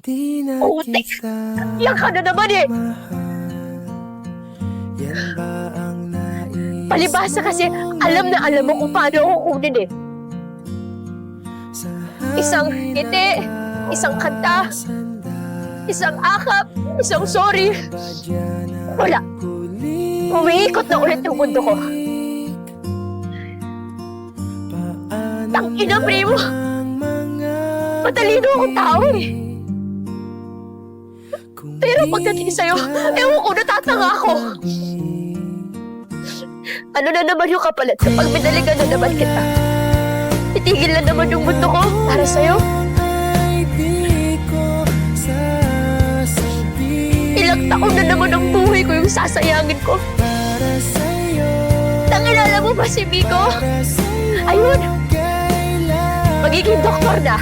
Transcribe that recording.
Di na Putik! kita Yan ka na naman eh! mahal. Yan ba ang nais Palibhasa kasi alam na alam mo kung paano ako kunin eh. sa Isang hangin ngiti, na isang kanta, sandal? isang akap, isang sorry. Badya na Wala. huli Umiikot na ulit yung mundo ko. Paano Tangina, primo! ang mga Matalino akong tao eh. kung Pero di pagdating sa'yo, ka ewan ko, natatanga ako. Ano na naman yung kapalit kapag binalikan na naman kita? Titigil na naman yung mundo ko para sa'yo. ay di ko sasabihin Ilang taon na naman ang buhay ko yung sasayangin ko. para sa'yo, Nangilala mo ba si Miko? para sa'yo Ayun, kailan magiging doktor na.